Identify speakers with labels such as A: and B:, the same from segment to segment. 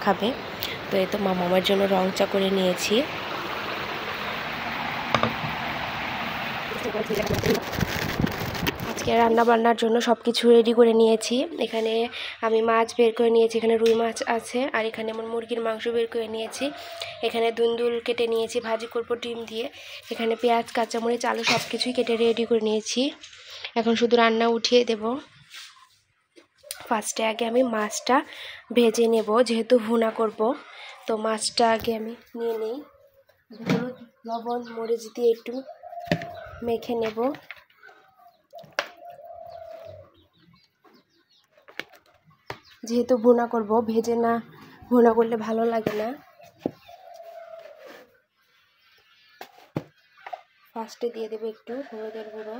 A: খাবে। তো এই তো মামার জন্য রং চা করে নিয়েছি। আজকে রান্না বান্নার জন্য সব কিছু রেডি করে নিয়েছি। এখানে আমি মাছ বের করে নিয়েছি, এখানে রুই মাছ আছে, আর এখানে আমার মুরগির মাংস বের করে নিয়েছি। এখানে দুন্দুল কেটে নিয়েছি, ভাজি করব ডিম দিয়ে। এখানে পেঁয়াজ, কাঁচামরিচ, আলু সব কিছুই কেটে রেডি করে নিয়েছি। এখন শুধু রান্না উঠিয়ে দেব। ফার্স্টে আগে আমি মাছটা ভেজে নেব, যেহেতু ভুনা করব। তো মাছটা আগে আমি নিয়ে নেই, হলুদ লবণ মরিচ দিয়ে একটু মেখে নেব। যেহেতু ভুনা করব, ভেজে না ভুনা করলে ভালো লাগে না। ফার্স্টে দিয়ে দেবো একটু হলুদের গুঁড়ো,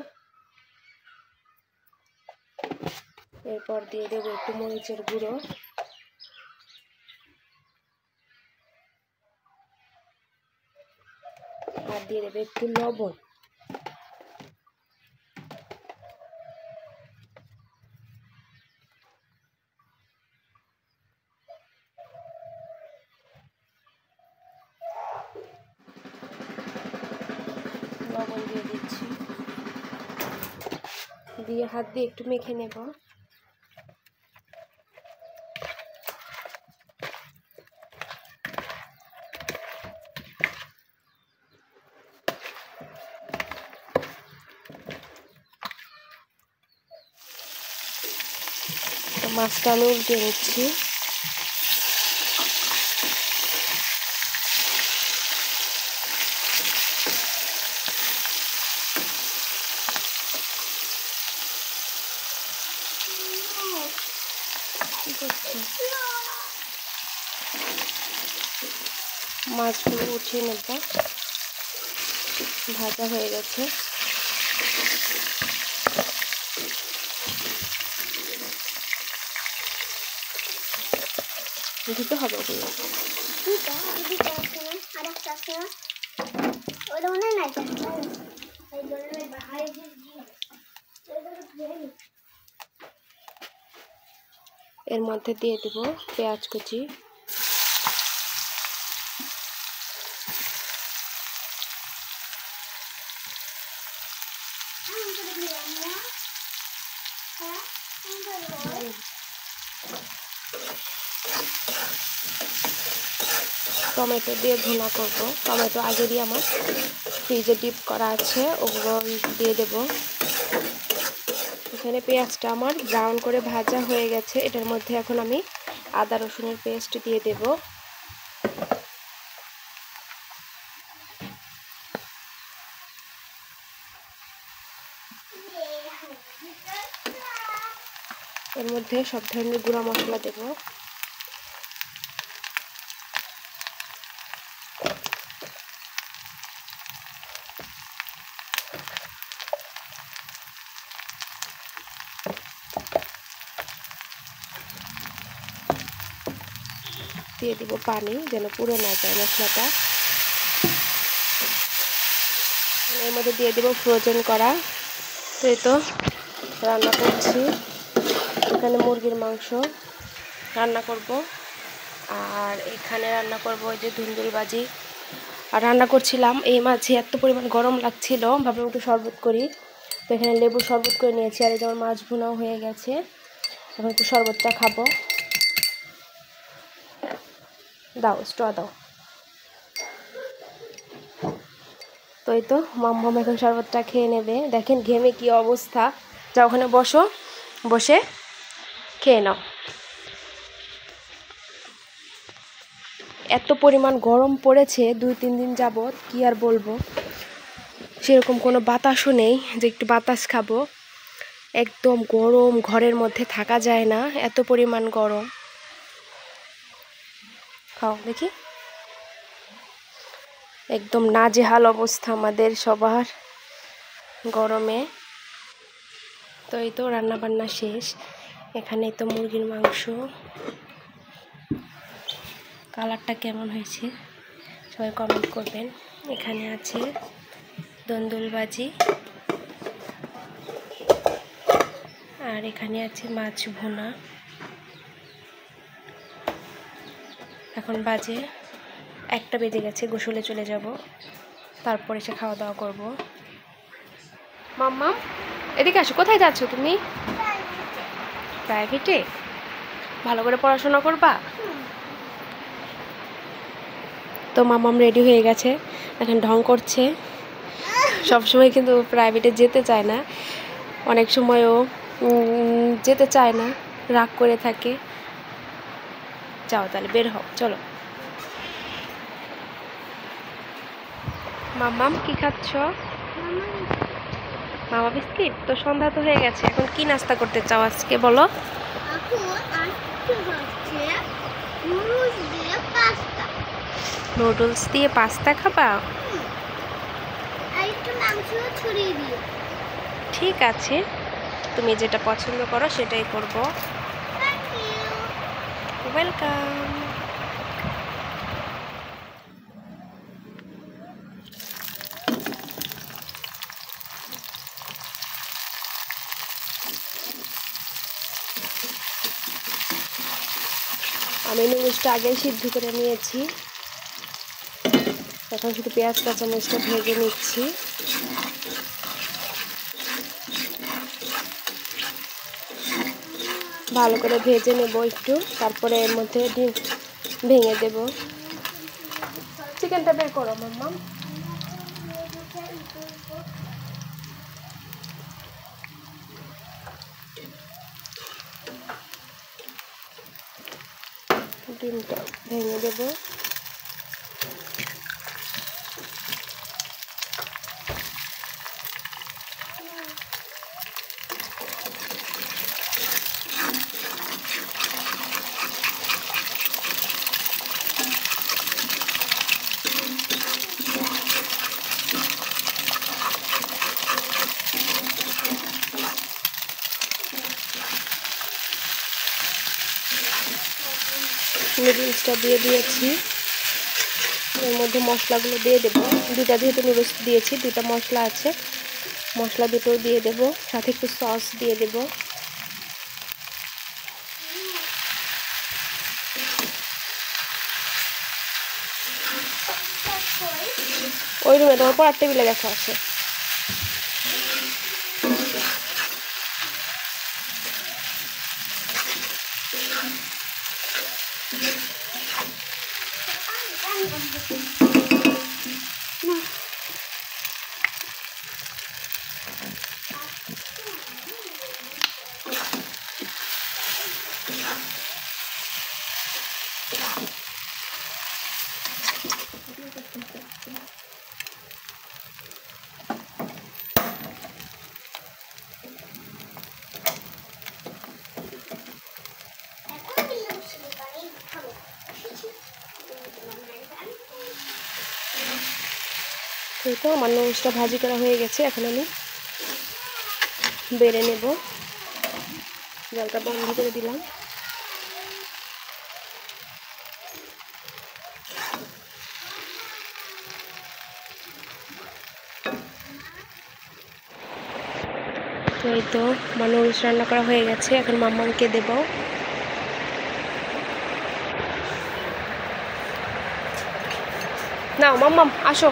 A: এরপর দিয়ে দেবো একটু মরিচের গুঁড়ো, আর দিয়ে দেবো একটু লবণ। লবণ দিয়ে দিচ্ছি, দিয়ে হাত দিয়ে একটু মেখে নেব। মাছটা আমি উল্টে নিচ্ছি। মাছগুলো উঠিয়ে নেব, ভাজা হয়ে গেছে। দিতে হবে ওগুলো। এর মধ্যে দিয়ে দেব পেঁয়াজ কুচি, টমেটো দিয়ে ভুনা করব। টমেটো আগে দিয়ে আমার ফ্রিজে ডিপ করা আছে, ওগুলো দিয়ে দেব। এখানে পেঁয়াজটা আমার ব্রাউন করে ভাজা হয়ে গেছে। এটার মধ্যে এখন আমি আদা রসুনের পেস্ট দিয়ে দেব। এর মধ্যে সব ধরনের গুঁড়া মশলা দেব। দিয়ে দিব পানি, যেন পুড়ে না যায় মশলাটা। এর মধ্যে দিয়ে দেব ফ্রোজেন করা। তো এই তো রান্না করছি, এখানে মুরগির মাংস রান্না করব, আর এখানে রান্না করব ওই যে ধুন্দুল ভাজি। আর রান্না করছিলাম এই মাঝে এত পরিমাণ গরম লাগছিল, ভাবলাম একটু শরবত করি। তো এখানে লেবু শরবত করে নিয়েছি, আর এই যেমন মাছ ভুনাও হয়ে গেছে। এখন একটু শরবতটা খাবো। দাও স্ট্র দাও। তো এই তো মাম্মাম এখন শরবতটা খেয়ে নেবে। দেখেন ঘেমে কি অবস্থা। যা ওখানে বসো, বসে খেয়ে নাও। এত পরিমাণ গরম পড়েছে 2-3 দিন যাবৎ, কি আর বলবো। সেরকম কোনো বাতাসও নেই যে একটু বাতাস খাবো। একদম গরম, ঘরের মধ্যে থাকা যায় না, এত পরিমাণ গরম। খাও দেখি। একদম নাজেহাল অবস্থা আমাদের সবার গরমে। তো এই তো রান্না বান্না শেষ। এখানে তো মুরগির মাংস, কালারটা কেমন হয়েছে সবাই কমেন্ট করবেন। এখানে আছে ধুন্দুল ভাজি, আর এখানে আছে মাছ ভুনা। এখন বাজে 1টা বেজে গেছে, গোসলে চলে যাব, তারপর এসে খাওয়া দাওয়া করব। মাম্মা এদিকে আসো, কোথায় যাচ্ছ তুমি? প্রাইভেটে? ভালো করে পড়াশোনা করবা? তো মাম্মাম রেডি হয়ে গেছে, এখন ঢং করছে। সবসময় কিন্তু প্রাইভেটে যেতে চায় না, অনেক সময়ও যেতে চায় না, রাগ করে থাকে। যাও তাহলে বের হও, চলো। মাম্মাম কি খাচ্ছ? মামা বিস্কিট? তো সন্ধ্যা তো হয়ে গেছে, এখন কি নাস্তা করতে চাও আজকে বলো? নুডলস দিয়ে পাস্তা খাবা? ঠিক আছে, তুমি যেটা পছন্দ করো সেটাই করব। ওয়েলকাম। আমি নুডলসটা আগে সিদ্ধ করে নিয়েছি, এখন শুধু পেঁয়াজ কাঁচামরিচটা ভেজে নিচ্ছি। ভালো করে ভেজে নেব একটু, তারপরে এর মধ্যে ডিম ভেঙে দেব। চিকেনটা বের করো মাম্মা। ডিমটা ভেঙে দেব। নুডলসটা দিয়ে দিয়েছি, এর মধ্যে মশলাগুলো দিয়ে দেবো। দুটা যেহেতু নুডলস দিয়েছি, দুটা মশলা আছে, মশলা দুটো দিয়ে দেব, সাথে একটু সস দিয়ে দেব। ওই রুমে তোমার পড়ার টেবিলে দেখো আছে। তো আমার নুডলসটা ভাজি করা হয়ে গেছে, এখন আমি বেড়ে নেব। জলটা বন্ধ করে দিলাম। তো এই তো আমার নুডলস রান্না করা হয়ে গেছে, এখন মাম্মামকে দেব। নাও মাম্মাম আসো।